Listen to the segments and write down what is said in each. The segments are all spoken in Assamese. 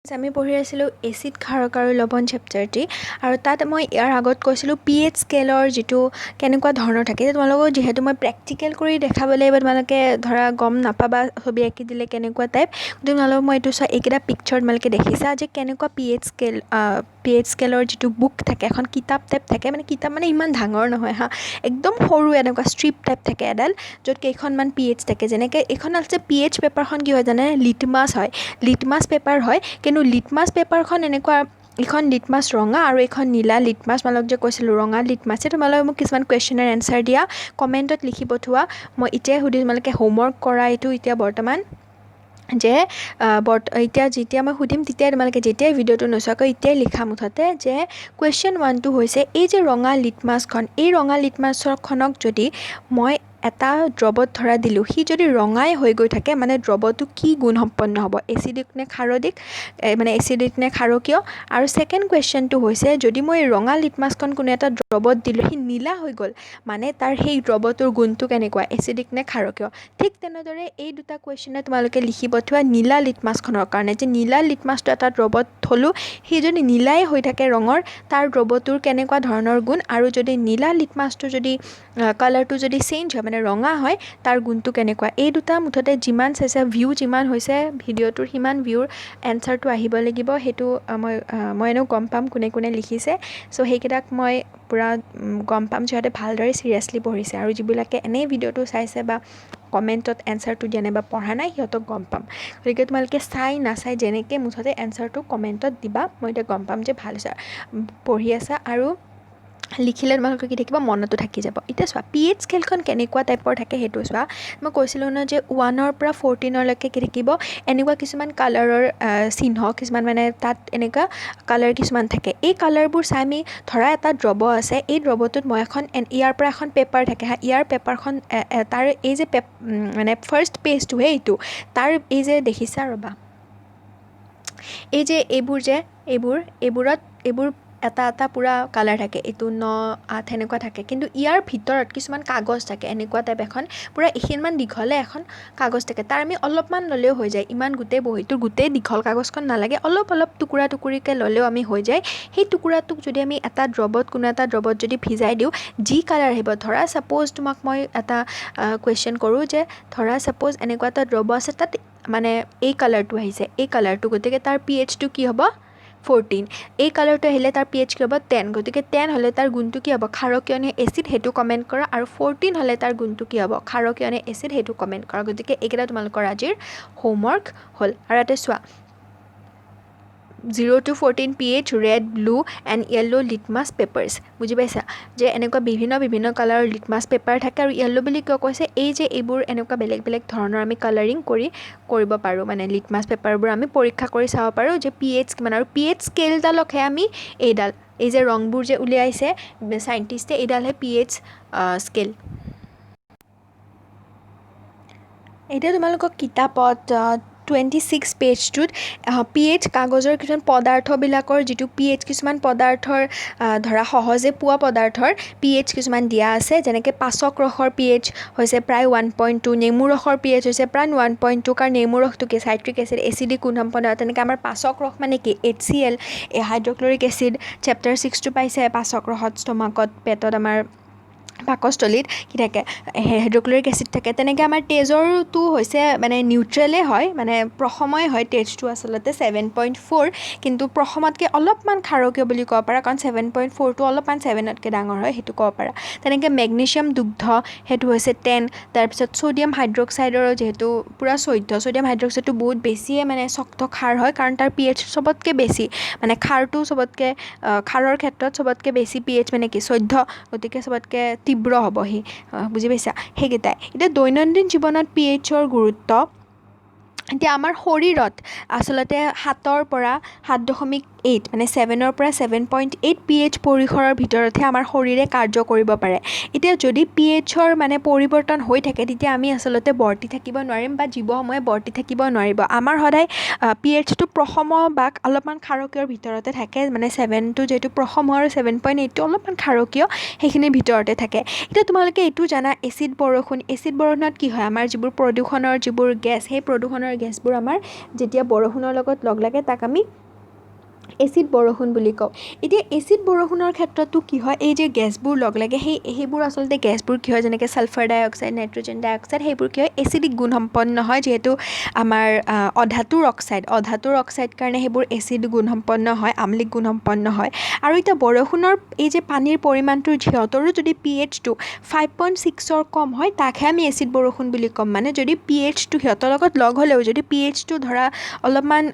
আমি পঢ়ি আছিলোঁ এচিড ক্ষাৰক আৰু লৱণ চেপ্টাৰটি আৰু তাত মই ইয়াৰ আগত কৈছিলোঁ pH স্কেলৰ যিটো কেনেকুৱা ধৰণৰ থাকে তোমালোকক যিহেতু মই প্ৰেক্টিকেল কৰি দেখাব লাগিব তোমালোকে ধৰা গম নাপাবা ছবি আঁকি দিলে কেনেকুৱা টাইপ তোমালোকক মই এইটো চোৱা এইকেইটা পিকচাৰ তোমালোকে দেখিছা যে কেনেকুৱা pH স্কেলৰ যিটো বুক থাকে এখন কিতাপ টাইপ থাকে মানে কিতাপ মানে ইমান ডাঙৰ নহয় হা একদম সৰু এনেকুৱা ষ্ট্ৰিপ টাইপ থাকে এডাল য'ত কেইখনমান pH থাকে যেনেকৈ এইখন আছে pH পেপাৰখন কি হয় জানে লিটমাছ হয় লিটমাছ পেপাৰ হয় কিন্তু লিটমাছ পেপাৰখন এনেকুৱা এখন লিটমাছ ৰঙা আৰু এখন নীলা লিটমাছ তোমালোক যে কৈছিলোঁ ৰঙা লিটমাছে তোমালোকে মোক কিছুমান কুৱেশ্যনৰ এনচাৰ দিয়া কমেণ্টত লিখি পঠোৱা মই এতিয়াই সুধি তোমালোকে হোমৱৰ্ক কৰা এইটো এতিয়া বৰ্তমান যে এতিয়া যেতিয়া মই সুধিম তেতিয়াই তোমালোকে যেতিয়াই ভিডিঅ'টো নোচোৱাকৈ এতিয়াই লিখা মুঠতে যে কুৱেশ্যন 1টো হৈছে এই যে ৰঙা লিটমাছখন এই ৰঙা লিটমাছখনক যদি মই এটা দ্ৰৱত ধৰা দিলোঁ সি যদি ৰঙাই হৈ গৈ থাকে মানে দ্ৰৱটো কি গুণ সম্পন্ন হ'ব এচিডিক নে ক্ষাৰদিক মানে এচিডিক নে ক্ষাৰকীয় আৰু ছেকেণ্ড কুৱেশ্যনটো হৈছে যদি মই ৰঙা লিটমাছখন কোনো এটা দ্ৰৱত দিলোঁ সি নীলা হৈ গ'ল মানে তাৰ সেই দ্ৰৱটোৰ গুণটো কেনেকুৱা এচিডিক নে ক্ষাৰকীয় ঠিক তেনেদৰে এই দুটা কুৱেশ্যনে তোমালোকে লিখি পঠোৱা নীলা লিটমাছখনৰ কাৰণে যে নীলা লিটমাছটো এটা দ্ৰৱত থলোঁ সি যদি নীলাই হৈ থাকে ৰঙৰ তাৰ দ্ৰৱটোৰ কেনেকুৱা ধৰণৰ গুণ আৰু যদি নীলা লিটমাছটো যদি কালাৰটো যদি চেঞ্জ হয় মানে ৰঙা হয় তাৰ গুণটো কেনেকুৱা এই দুটা মুঠতে যিমান চাইছে ভিউ যিমান হৈছে ভিডিঅ'টোৰ সিমান ভিউৰ এনচাৰটো আহিব লাগিব সেইটো মই এনেও গম পাম কোনে কোনে লিখিছে চ' সেইকেইটাক মই পূৰা গম পাম সিহঁতে ভালদৰে চিৰিয়াছলি পঢ়িছে আৰু যিবিলাকে এনেই ভিডিঅ'টো চাইছে বা কমেণ্টত এনচাৰটো দিয়া নাই বা পঢ়া নাই সিহঁতক গম পাম গতিকে তোমালোকে চাই নাচাই যেনেকৈ মুঠতে এনচাৰটো কমেণ্টত দিবা মই এতিয়া গম পাম যে ভাল হৈছে পঢ়ি আছা আৰু লিখিলে তোমালোকৰ কি থাকিব মনতো থাকি যাব এতিয়া চোৱা pH স্কেলখন কেনেকুৱা টাইপৰ থাকে সেইটো চোৱা মই কৈছিলোঁ ন যে 1ৰ পৰা 14লৈকে কি থাকিব এনেকুৱা কিছুমান কালাৰৰ চিহ্ন কিছুমান মানে তাত এনেকুৱা কালাৰ কিছুমান থাকে এই কালাৰবোৰ চাই আমি ধৰা এটা দ্ৰৱ আছে এই দ্ৰৱটোত মই এখন ইয়াৰ পৰা এখন পেপাৰ থাকে হা ইয়াৰ পেপাৰখন তাৰ এই যে মানে ফাৰ্ষ্ট পেজটোহে এইটো তাৰ এই যে দেখিছা ৰ'বা এই যে এইবোৰত এটা এটা পূৰা কালাৰ থাকে এইটো 9, 8 সেনেকুৱা থাকে কিন্তু ইয়াৰ ভিতৰত কিছুমান কাগজ থাকে এনেকুৱা টাইপ এখন পূৰা এইখিনিমান দীঘলে এখন কাগজ থাকে তাৰ আমি অলপমান ল'লেও হৈ যায় ইমান গোটেই বহীটোৰ গোটেই দীঘল কাগজখন নালাগে অলপ টুকুৰা টুকুৰিকৈ ল'লেও আমি হৈ যায় সেই টুকুৰাটোক যদি আমি কোনো এটা দ্ৰৱত যদি ভিজাই দিওঁ যি কালাৰ আহিব ধৰা ছাপ'জ তোমাক মই এটা কুৱেশ্যন কৰোঁ যে ধৰা ছাপ'জ এনেকুৱা এটা দ্ৰৱ আছে তাত মানে এই কালাৰটো আহিছে এই কালাৰটো গতিকে তাৰ pHটো কি হ'ব 14 এই কালাৰটো আহিলে তাৰ pH কি হ'ব 10 গতিকে 10 হ'লে তাৰ গুণটো কি হ'ব ক্ষাৰকীয় নে এচিড সেইটো কমেণ্ট কৰা আৰু 14 হ'লে তাৰ গুণটো কি হ'ব ক্ষাৰকীয় নে এচিড সেইটো কমেণ্ট কৰা গতিকে এইকেইটা তোমালোকৰ আজিৰ হোমৱৰ্ক হ'ল আৰু ইয়াতে চোৱা 0 to 14 pH red, blue and yellow litmus papers বুজি পাইছা যে এনেকুৱা বিভিন্ন কালাৰৰ লিটমাছ পেপাৰ থাকে আৰু য়েল্লো বুলি কিয় কৈছে এই যে এইবোৰ এনেকুৱা বেলেগ ধৰণৰ আমি কালাৰিং কৰিব পাৰোঁ মানে লিটমাছ পেপাৰবোৰ আমি পৰীক্ষা কৰি চাব পাৰোঁ যে pH কিমান আৰু pH স্কেলডালকহে আমি এই যে ৰংবোৰ যে উলিয়াইছে চাইণ্টিষ্টে এইডালহে pH স্কেল এতিয়া তোমালোকক কিতাপত 26 পেজটোত pH কাগজৰ কিছুমান পদাৰ্থবিলাকৰ যিটো pH কিছুমান পদাৰ্থৰ ধৰা সহজে পোৱা পদাৰ্থৰ pH কিছুমান দিয়া আছে যেনেকৈ পাচক ৰসৰ pH হৈছে প্ৰায় 1.2 নেমু ৰসৰ pH হৈছে প্ৰায় 1.2 কাৰণ নেমু ৰসটো কি চাইট্ৰিক এচিড এচিডিক গুণ সম্পন্ন তেনেকৈ আমাৰ পাচক ৰস মানে কি HCl হাইড্ৰক্লৰিক এচিড চেপ্টাৰ 6টো পাইছে পাচক ৰসত ষ্টমাকত পেটত আমাৰ পাকস্থলীত কি থাকে হাইড্ৰক্লৰিক এচিড থাকে তেনেকৈ আমাৰ তেজৰটো হৈছে মানে নিউট্ৰেলে হয় মানে প্ৰশময় হয় তেজটো আচলতে 7.4 কিন্তু প্ৰশমতকৈ অলপমান ক্ষাৰকীয় বুলি ক'ব পাৰা কাৰণ 7.4টো অলপমান 7তকৈ ডাঙৰ হয় সেইটো ক'ব পাৰা তেনেকৈ মেগনেছিয়াম দুগ্ধ সেইটো হৈছে 10 তাৰপিছত ছ'ডিয়াম হাইড্ৰক্সাইডৰো যিহেতু পূৰা 14 ছ'ডিয়াম হাইড্ৰক্সাইডটো বহুত বেছিয়ে মানে শক্ত ক্ষাৰ হয় কাৰণ তাৰ pH চবতকৈ বেছি মানে ক্ষাৰটো চবতকৈ ক্ষাৰৰ ক্ষেত্ৰত চবতকৈ বেছি pH মানে কি 14 গতিকে চবতকৈ তীব্ৰ হ'ব সি বুজি পাইছা সেইকেইটাই এতিয়া দৈনন্দিন জীৱনত pHৰ গুৰুত্ব এতিয়া আমাৰ শৰীৰত আচলতে 7ৰ পৰা 7.8 মানে 7ৰ পৰা 7.8 pH পৰিসৰৰ ভিতৰতহে আমাৰ শৰীৰে কাৰ্য কৰিব পাৰে এতিয়া যদি pHৰ মানে পৰিৱৰ্তন হৈ থাকে তেতিয়া আমি আচলতে বৰ্তি থাকিব নোৱাৰিম বা জীৱসমূহে বৰ্তি থাকিব নোৱাৰিব আমাৰ সদায় pHটো প্ৰশম বা অলপমান ক্ষাৰকীয়ৰ ভিতৰতে থাকে মানে 7টো যিহেতু প্ৰশম আৰু 7.8টো অলপমান ক্ষাৰকীয় সেইখিনিৰ ভিতৰতে থাকে এতিয়া তোমালোকে এইটো জানা এচিড বৰষুণত কি হয় আমাৰ যিবোৰ প্ৰদূষণৰ যিবোৰ গেছ সেই প্ৰদূষণৰ বৰষুণৰ গেছবোৰ আমাৰ যেতিয়া বৰষুণৰ লগত লগ লাগে তাক আমি এচিড বৰষুণ বুলি কওঁ। এতিয়া এচিড বৰষুণৰ ক্ষেত্ৰতো কি হয়, এই যে গেছবোৰ লগ লাগে সেইবোৰ আচলতে গেছবোৰ কি হয়, যেনেকৈ ছালফাৰ ডাই অক্সাইড, নাইট্ৰজেন ডাই অক্সাইড, সেইবোৰ কি হয় এচিডিক গুণসম্পন্ন হয়, যিহেতু আমাৰ অধাতুৰ অক্সাইড কাৰণে সেইবোৰ এচিড গুণসম্পন্ন হয়, আমলিক গুণসম্পন্ন হয়। আৰু এতিয়া বৰষুণৰ এই যে পানীৰ পৰিমাণটো সিহঁতৰো যদি pH-টো 5.6ৰ কম হয় তাকহে আমি এচিড বৰষুণ বুলি ক'ম। মানে যদি pH-টো সিহঁতৰ লগত লগ হ'লেও যদি pH-টো ধৰা অলপমান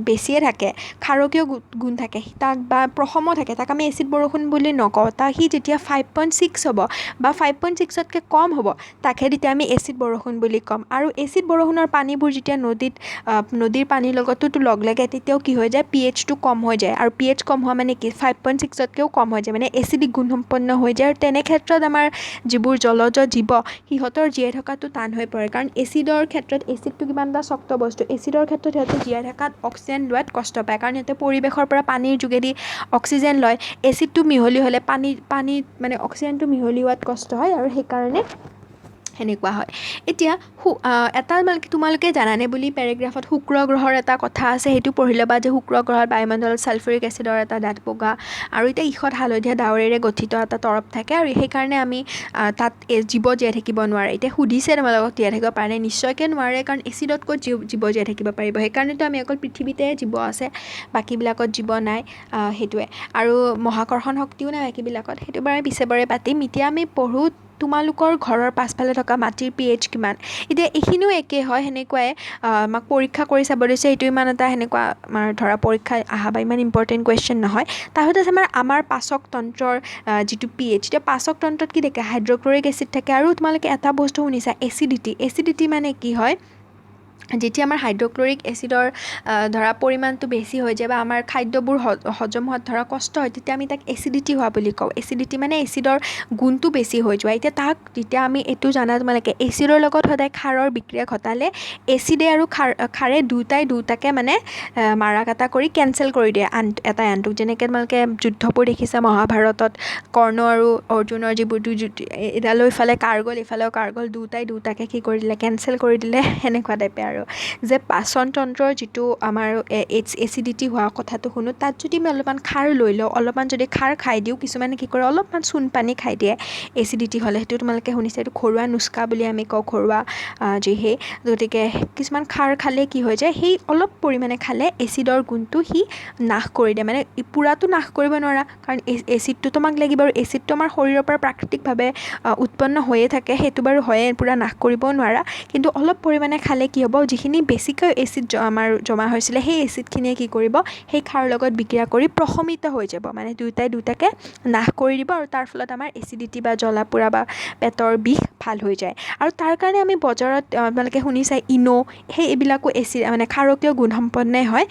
বেছিয়ে থাকে, ক্ষাৰকীয় গুণ থাকে তাক, বা প্ৰসম থাকে, তাক আমি এচিড বৰষুণ বুলি নকওঁ। সি যেতিয়া 5.6 হ'ব বা 5.6তকৈ কম হ'ব তাকহে তেতিয়া আমি এচিড বৰষুণ বুলি ক'ম। আৰু এচিড বৰষুণৰ পানীবোৰ যেতিয়া নদীৰ পানীৰ লগতোতো লগ লাগে তেতিয়াও কি হৈ যায়, pH-টো কম হৈ যায়। আৰু pH কম হোৱা মানে কি, 5.6তকৈও কম হৈ যায়, মানে এচিডিক গুণসম্পন্ন হৈ যায়। আৰু তেনে ক্ষেত্ৰত আমাৰ যিবোৰ জলজ জীৱ সিহঁতৰ জীয়াই থকাটো টান হৈ পৰে, কাৰণ এচিডৰ ক্ষেত্ৰত এচিডটো কিমান এটা শক্ত বস্তু, এচিডৰ ক্ষেত্ৰত সিহঁতে জীয়াই থকাত অক্সিজেন লোৱাত কষ্ট পায়, কাৰণ সিহঁতে পৰিৱেশৰ পৰা পানীৰ যোগেদি অক্সিজেন লয়। এচিডটো মিহলি হ'লে পানীত মানে অক্সিজেনটো মিহলি হোৱাত কষ্ট হয়, আৰু সেইকাৰণে সেনেকুৱা হয়। এতিয়া তোমালোকে জানানে বুলি পেৰেগ্ৰাফত শুক্ৰ গ্ৰহৰ এটা কথা আছে, সেইটো পঢ়ি ল'বা যে শুক্ৰ গ্ৰহত বায়ুমণ্ডলত ছালফাৰিক এচিডৰ এটা ডাঠ বগা আৰু এতিয়া ঈষত হালধীয়া ডাৱৰেৰে গঠিত এটা তৰপ থাকে, আৰু সেইকাৰণে আমি তাত জীৱ জীয়াই থাকিব নোৱাৰে। এতিয়া সুধিছে তোমালোকক জীয়াই থাকিব পাৰে, নিশ্চয়কৈ নোৱাৰে, কাৰণ এচিডত ক'ত জীৱ জীয়াই থাকিব পাৰিব। সেইকাৰণেতো আমি অকল পৃথিৱীতে জীৱ আছে, বাকীবিলাকত জীৱ নাই, সেইটোৱে। আৰু মহাকৰ্ষণ শক্তিও নাই বাকীবিলাকত, সেইটো বাৰু পিছে বাৰে পাতিম। এতিয়া আমি পঢ়োঁ তোমালোকৰ ঘৰৰ পাছফালে থকা মাটিৰ pH কিমান। এতিয়া এইখিনিও একেই হয়, সেনেকুৱাই আমাক পৰীক্ষা কৰি চাব দিছে। সেইটো ইমান এটা সেনেকুৱা আমাৰ ধৰা পৰীক্ষাত অহা বা ইমান ইম্পৰ্টেণ্ট কুৱেশ্যন নহয়। তাৰপিছত আছে আমাৰ পাচক তন্ত্ৰৰ যিটো pH। এতিয়া পাচক তন্ত্ৰত কি থাকে, হাইড্ৰক্লৰিক এচিড থাকে। আৰু তোমালোকে এটা বস্তু শুনিছা, এচিডিটি মানে কি হয়, যেতিয়া আমাৰ হাইড্ৰক্লৰিক এচিডৰ ধৰা পৰিমাণটো বেছি হৈ যায় বা আমাৰ খাদ্যবোৰ হজম হোৱাত ধৰা কষ্ট হয়, তেতিয়া আমি তাক এচিডিটি হোৱা বুলি কওঁ। এচিডিটি মানে এচিডৰ গুণটো বেছি হৈ যোৱা। যেতিয়া আমি এইটো জানা তোমালোকে, এচিডৰ লগত সদায় ক্ষাৰৰ বিক্ৰিয়া ঘটালে এচিডে আৰু ক্ষাৰে দুটাকে মানে মাৰা কাটা কৰি কেঞ্চেল কৰি দিয়ে এটাই আনটোক। যেনেকৈ তোমালোকে যুদ্ধবোৰ দেখিছা মহাভাৰতত, কৰ্ণ আৰু অৰ্জুনৰ যিবোৰ এডালো ইফালে কাৰ্গল ইফালেও কাৰ্গল, দুটাকে কি কৰি দিলে, কেঞ্চেল কৰি দিলে, সেনেকুৱা টাইপে আৰু। যে পাচন তন্ত্ৰৰ যিটো আমাৰ এচিডিটি হোৱা কথাটো শুনো, তাত যদি আমি অলপমান ক্ষাৰ লৈ লওঁ, অলপমান যদি ক্ষাৰ খাই দিওঁ, কিছুমানে কি কৰে অলপমান চূণ পানী খাই দিয়ে এচিডিটি হ'লে, সেইটো তোমালোকে শুনিছা, এইটো ঘৰুৱা নুস্কা বুলি আমি কওঁ, ঘৰুৱা গতিকে কিছুমান ক্ষাৰ খালে কি হৈ যায়, সেই অলপ পৰিমাণে খালে এচিডৰ গুণটো সি নাশ কৰি দিয়ে। মানে পূৰাটো নাশ কৰিব নোৱাৰা, কাৰণ এচিডটো তোমাক লাগিব, আৰু এচিডটো আমাৰ শৰীৰৰ পৰা প্ৰাকৃতিকভাৱে উৎপন্ন হৈয়ে থাকে, সেইটো বাৰু হয়ে, পূৰা নাশ কৰিবও নোৱাৰা। কিন্তু অলপ পৰিমাণে খালে কি হ'ব, যিখিনি বেছিকৈ এচিড আমাৰ জমা হৈছিলে সেই এচিডখিনিয়ে কি কৰিব, সেই ক্ষাৰৰ লগত বিক্ৰিয়া কৰি প্ৰশমিত হৈ যাব, মানে দুটাকে নাশ কৰি দিব, আৰু তাৰ ফলত আমাৰ এচিডিটি বা জ্বলা পোৰা বা পেটৰ বিষ ভাল হৈ যায়। আৰু তাৰ কাৰণে আমি বজাৰত আপোনালোকে শুনিছে এইবিলাকো এচিড মানে ক্ষাৰকীয় গুণসম্পন্নেই হয়।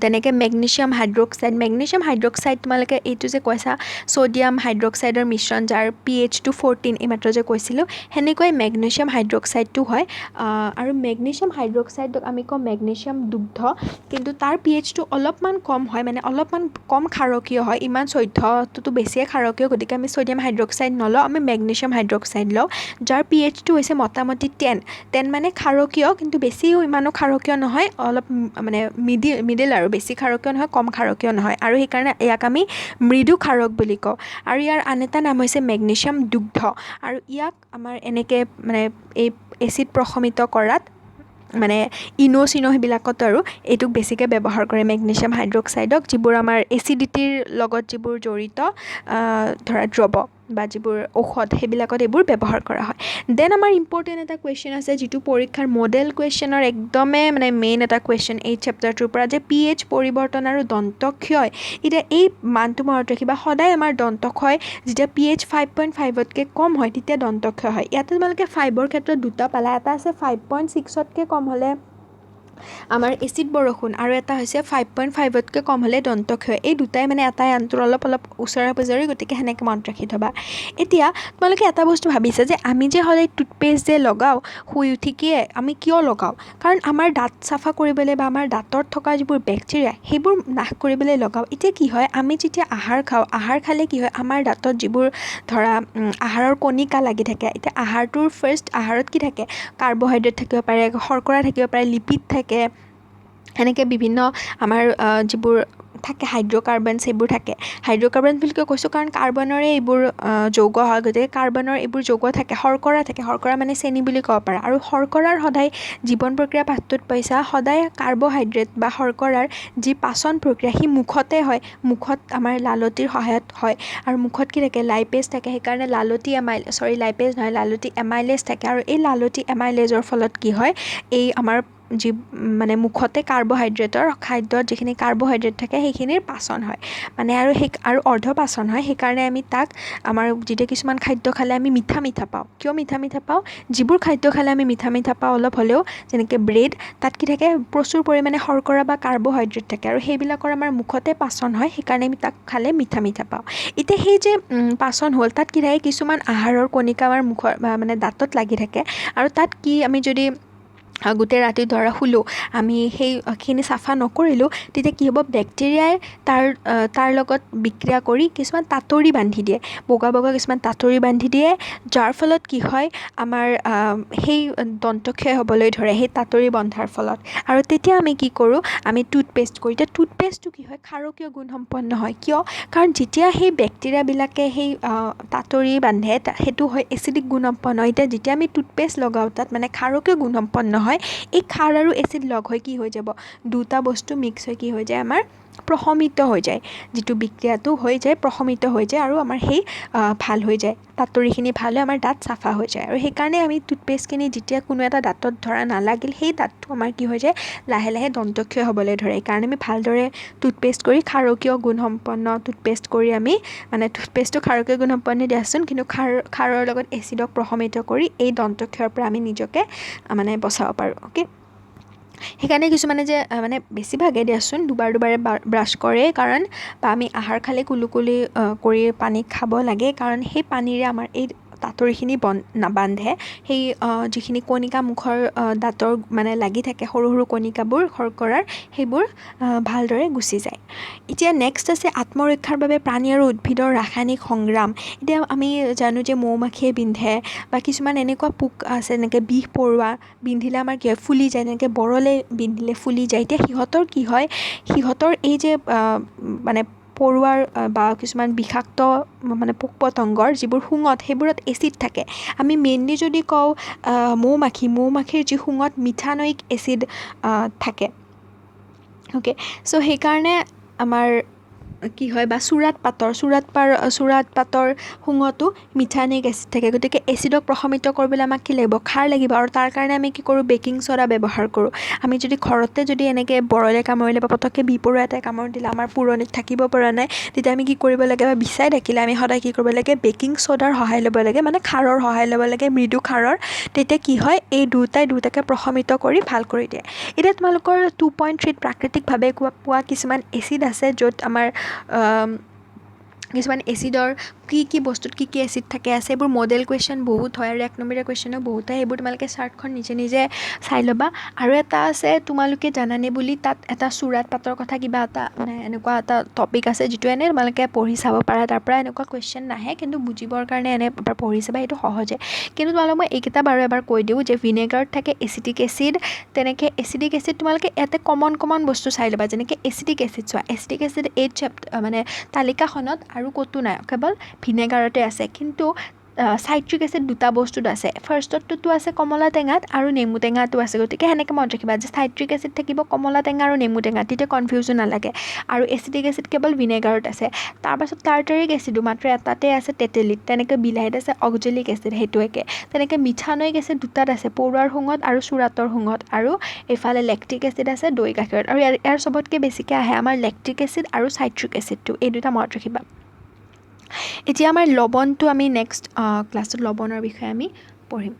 তেনেকৈ মেগনেছিয়াম হাইড্ৰক্সাইড তোমালোকে এইটো যে কৈছা ছ'ডিয়াম হাইড্ৰক্সাইডৰ মিশ্ৰণ, যাৰ pH-টো 14 এইমাত্ৰ যে কৈছিলোঁ, সেনেকৈ মেগনেছিয়াম হাইড্ৰক্সাইডটো হয়। আৰু মেগনেছিয়াম হাইড্ৰক্সাইডক আমি কওঁ মেগনেছিয়াম দুগ্ধ, কিন্তু তাৰ pH-টো অলপমান কম হয়, মানে অলপমান কম ক্ষাৰকীয় হয়, ইমান 14টোতো বেছিয়ে ক্ষাৰকীয়, গতিকে আমি ছ'ডিয়াম হাইড্ৰক্সাইড নলওঁ, আমি মেগনেছিয়াম হাইড্ৰক্সাইড লওঁ, যাৰ pH-টো হৈছে মোটামুটি 10 মানে ক্ষাৰকীয়, কিন্তু বেছিও ইমানো ক্ষাৰকীয় নহয়, অলপ মানে মিডিল আৰু, বেছি ক্ষাৰকীয় নহয়, কম ক্ষাৰকীয় নহয়, আৰু সেইকাৰণে ইয়াক আমি মৃদু ক্ষাৰক বুলি কওঁ। আৰু ইয়াৰ আন এটা নাম হৈছে মেগনেছিয়াম দুগ্ধ, আৰু ইয়াক আমাৰ এনেকৈ মানে এই এচিড প্ৰশমিত কৰাত মানে সেইবিলাকত আৰু এইটোক বেছিকৈ ব্যৱহাৰ কৰে, মেগনেছিয়াম হাইড্ৰক্সাইডক, যিবোৰ আমাৰ এচিডিটিৰ লগত যিবোৰ জড়িত ধৰা দ্ৰৱ বা যিবোৰ ঔষধ, সেইবিলাকত এইবোৰ ব্যৱহাৰ কৰা হয়। দেন আমাৰ ইম্পৰ্টেণ্ট এটা কুৱেশ্যন আছে, যিটো পৰীক্ষাৰ মডেল কুৱেশ্যনৰ একদমেই মানে মেইন এটা কুৱেশ্যন এই চেপ্টাৰটোৰ পৰা, যে pH পৰিৱৰ্তন আৰু দন্তক্ষয়। এতিয়া এই মানটো মনত ৰাখিবা, সদায় আমাৰ দন্তক্ষয় যেতিয়া pH 5.5তকৈ কম হয় তেতিয়া দন্তক্ষয় হয়। ইয়াতে তোমালোকে 5ৰ ক্ষেত্ৰত দুটা পালা, এটা আছে 5.6তকৈ কম হ'লে আমাৰ এচিড বৰষুণ আৰু এটা হৈছে 5.5তকৈ কম হ'লে দন্তক্ষয়। এই দুটাই মানে এটাই আনটোৰ অলপ ওচৰে পাজৰে, গতিকে সেনেকৈ মনত ৰাখি থ'বা। এতিয়া তোমালোকে এটা বস্তু ভাবিছা যে আমি যে সদায় টুথপেষ্ট যে লগাওঁ শুই উঠিকিয়ে, আমি কিয় লগাওঁ? কাৰণ আমাৰ দাঁত চাফা কৰিবলৈ বা আমাৰ দাঁতত থকা যিবোৰ বেক্টেৰিয়া সেইবোৰ নাশ কৰিবলৈ লগাওঁ। এতিয়া কি হয়, আমি যেতিয়া আহাৰ খাওঁ, আহাৰ খালে কি হয়, আমাৰ দাঁতত যিবোৰ ধৰা আহাৰৰ কণিকা লাগি থাকে, এতিয়া আহাৰটোৰ আহাৰত কি থাকে, কাৰ্বহাইড্ৰেট থাকিব পাৰে, শৰ্কৰা থাকিব পাৰে, লিপিড থাকে, এনেকৈ বিভিন্ন আমাৰ যিবোৰ থাকে হাইড্ৰ'কাৰ্বনছ, সেইবোৰ থাকে। হাইড্ৰ'কাৰ্বন বুলি কিয় কৈছোঁ, কাৰণ কাৰ্বনৰে এইবোৰ যৌগ হয়, গতিকে কাৰ্বনৰ এইবোৰ যৌগ থাকে। শৰ্কৰা থাকে, শৰ্কৰা মানে চেনি বুলি ক'ব পাৰা। আৰু শৰ্কৰাৰ সদায় জীৱন প্ৰক্ৰিয়া পাঠটোত পাইছা, সদায় কাৰ্বহাইড্ৰেট বা শৰ্কৰাৰ যি পাচন প্ৰক্ৰিয়া সি মুখতে হয়, মুখত আমাৰ লালতিৰ সহায়ত হয়। আৰু মুখত কি থাকে, লাইপেজ থাকে, সেইকাৰণে লালতি এমাইলেজ থাকে। আৰু এই লালতি এমাইলেজৰ ফলত কি হয়, এই আমাৰ যি মানে মুখতে কাৰ্বহাইড্ৰেটৰ খাদ্যত যিখিনি কাৰ্বহাইড্ৰেট থাকে সেইখিনিৰ পাচন হয়, মানে আৰু অৰ্ধ পাচন হয়। সেইকাৰণে আমি তাক আমাৰ যেতিয়া কিছুমান খাদ্য খালে আমি মিঠা পাওঁ। কিয় মিঠা পাওঁ? যিবোৰ খাদ্য খালে আমি মিঠা পাওঁ অলপ হ'লেও, যেনেকৈ ব্ৰেড, তাত কি থাকে, প্ৰচুৰ পৰিমাণে শৰ্কৰা বা কাৰ্বহাইড্ৰেট থাকে, আৰু সেইবিলাকৰ আমাৰ মুখতে পাচন হয়, সেইকাৰণে আমি তাক খালে মিঠা পাওঁ। এতিয়া সেই যে পাচন হ'ল, তাত কি থাকে, কিছুমান আহাৰৰ কণিকা আমাৰ মুখৰ মানে দাঁতত লাগি থাকে, আৰু তাত কি আমি যদি গোটেই ৰাতি ধৰা শুলোঁ, আমি সেইখিনি চাফা নকৰিলোঁ, তেতিয়া কি হ'ব, বেক্টেৰিয়াই তাৰ লগত বিক্ৰিয়া কৰি কিছুমান তাঁতৰি বান্ধি দিয়ে, বগা কিছুমান তাঁতৰি বান্ধি দিয়ে, যাৰ ফলত কি হয়, আমাৰ সেই দন্তক্ষয় হ'বলৈ ধৰে সেই তাঁতৰি বন্ধাৰ ফলত। আৰু তেতিয়া আমি কি কৰোঁ, আমি টুথপেষ্ট কৰোঁ। এতিয়া টুথপেষ্টটো কি হয়, ক্ষাৰকীয় গুণসম্পন্ন হয়। কিয়? কাৰণ যেতিয়া সেই বেক্টেৰিয়াবিলাকে সেই তাঁতৰি বান্ধে, সেইটো হয় এচিডিক গুণসম্পন্ন। এতিয়া যেতিয়া আমি টুথপেষ্ট লগাওঁ, তাত মানে ক্ষাৰকীয় গুণসম্পন্ন হয়। এই ক্ষাৰ আৰু এচিড লগ হৈ কি হৈ যাব, দুটা বস্তু মিক্স হৈ কি হৈ যায়, আমাৰ প্ৰশমিত হৈ যায়, যিটো বিক্ৰিয়াটো হৈ যায়, প্ৰশমিত হৈ যায়, আৰু আমাৰ সেই ভাল হৈ যায়, তাঁতৰিখিনি ভাল হৈ আমাৰ দাঁত চাফা হৈ যায়। আৰু সেইকাৰণে আমি টুথপেষ্টখিনি যেতিয়া কোনো এটা দাঁতত ধৰা নালাগিল, সেই দাঁতটো আমাৰ কি হৈ যায়, লাহে লাহে দন্তক্ষয় হ'বলৈ ধৰে। সেইকাৰণে আমি ভালদৰে টুথপেষ্ট কৰি, ক্ষাৰকীয় গুণসম্পন্ন টুথপেষ্ট কৰি আমি, মানে টুথপেষ্টটো ক্ষাৰকীয় গুণসম্পন্ন দিয়াচোন, কিন্তু ক্ষাৰৰ লগত এচিডক প্ৰশমিত কৰি এই দন্তক্ষয়ৰ পৰা আমি নিজকে মানে বচাব পাৰোঁ। অ'কে, সেইকাৰণে কিছুমানে যে মানে বেছিভাগে দিয়াচোন দুবাৰে ব্ৰাছ কৰে, কাৰণ বা আমি আহাৰ খালে কুলুকুলি কৰি পানী খাব লাগে, কাৰণ সেই পানীৰে আমাৰ এই তাঁতৰিখিনি বান্ধে, সেই যিখিনি কণিকা মুখৰ দাঁতৰ মানে লাগি থাকে, সৰু সৰু কণিকাবোৰ শৰ্কৰাৰ, সেইবোৰ ভালদৰে গুচি যায়। এতিয়া নেক্সট আছে আত্মৰক্ষাৰ বাবে প্ৰাণী আৰু উদ্ভিদৰ ৰাসায়নিক সংগ্ৰাম। এতিয়া আমি জানো যে মৌ-মাখিয়ে বিন্ধে, বা কিছুমান এনেকুৱা পোক আছে, এনেকৈ বিষ পৰুৱা বিন্ধিলে আমাৰ কি হয়, ফুলি যায়, এনেকৈ বৰলে বিন্ধিলে ফুলি যায়। এতিয়া সিহঁতৰ কি হয়, সিহঁতৰ এই যে মানে পৰুৱাৰ বা কিছুমান বিষাক্ত মানে পোক পতংগৰ যিবোৰ শুঙত, সেইবোৰত এচিড থাকে। আমি মেইনলি যদি কওঁ মৌ-মাখিৰ যি শুঙত মিথানয়িক এচিড থাকে। অ'কে, চ' সেইকাৰণে আমাৰ কি হয়, বা চুৰাট পাতৰ শুঙতো মিথানয়িক এচিড থাকে। গতিকে এচিডক প্ৰশমিত কৰিবলৈ আমাক কি লাগিব, ক্ষাৰ লাগিব, আৰু তাৰ কাৰণে আমি কি কৰোঁ, বেকিং ছ'ডা ব্যৱহাৰ কৰোঁ। আমি যদি ঘৰতে যদি এনেকৈ বৰলে কামুৰিলে বা পতককৈ বি পৰুৱা এটাই কামুৰি দিলে, আমাৰ পুৰণিত থাকিব পৰা নাই, তেতিয়া আমি কি কৰিব লাগে, বা বিচাই থাকিলে আমি সদায় কি কৰিব লাগে, বেকিং ছ'ডাৰ সহায় ল'ব লাগে, মানে ক্ষাৰৰ সহায় ল'ব লাগে, মৃদু ক্ষাৰৰ। তেতিয়া কি হয়, এই দুটাকে প্ৰশমিত কৰি ভাল কৰি দিয়ে। এতিয়া তোমালোকৰ 2.3ত প্ৰাকৃতিকভাৱে পোৱা কিছুমান এচিড আছে, য'ত আমাৰ কিছুমান এচিডৰ কি বস্তুত কি এচিড থাকে আছে, এইবোৰ মডেল কুৱেশ্যন বহুত হয়, আৰু 1 নম্বৰীয়া কুৱেশ্যনো বহুত হয়। সেইবোৰ তোমালোকে চাৰ্টখন নিজে চাই ল'বা। আৰু এটা আছে, তোমালোকে জানানে বুলি, তাত এটা চুৰাট পাতৰ কথা কিবা এটা মানে এনেকুৱা এটা টপিক আছে, যিটো এনেই তোমালোকে পঢ়ি চাব পাৰা, তাৰ পৰা এনেকুৱা কুৱেশ্যন নাহে, কিন্তু বুজিবৰ কাৰণে এনে এবাৰ পঢ়ি চাবা, সেইটো সহজে। কিন্তু তোমালোকক মই এইকেইটা বাৰু এবাৰ কৈ দিওঁ, যে ভিনেগাৰত থাকে এচিটিক এচিড, তেনেকৈ এচিটিক এচিড তোমালোকে ইয়াতে কমন বস্তু চাই ল'বা, যেনেকৈ এচিটিক এচিড চোৱা, এচিটিক এচিড এই মানে তালিকাখনত আৰু ক'তো নাই, কেৱল ভিনেগাৰতে আছে। কিন্তু চাইট্ৰিক এচিড দুটা বস্তুত আছে, ফাৰ্ষ্টতটো আছে কমলা টেঙাত, আৰু নেমু টেঙাটো আছে। গতিকে সেনেকৈ মনত ৰাখিবা যে চাইট্ৰিক এচিড থাকিব কমলা টেঙা আৰু নেমু টেঙা, তেতিয়া কনফিউজন নালাগে। আৰু এচিটিক এচিড কেৱল ভিনেগাৰত আছে। তাৰপাছত টাৰ্টাৰিক এচিডো মাত্ৰ এটাতে আছে, তেতেলীত। তেনেকৈ বিলাহীত আছে অক্সেলিক এচিড, সেইটো একে। তেনেকৈ মিথানয়িক এচিড দুটাত আছে, পৰুৱাৰ শুঙত আৰু চুৰাটৰ শুঙত। আৰু এইফালে লেক্টিক এচিড আছে দৈ গাখীৰত। আৰু ইয়াৰ চবতকৈ বেছিকৈ আহে আমাৰ লেক্টিক এচিড আৰু চাইট্ৰিক এচিডটো, এই দুটা মনত ৰাখিবা। এতিয়া আমাৰ লৱণটো আমি নেক্সট ক্লাছত লৱণৰ বিষয়ে আমি পঢ়িম।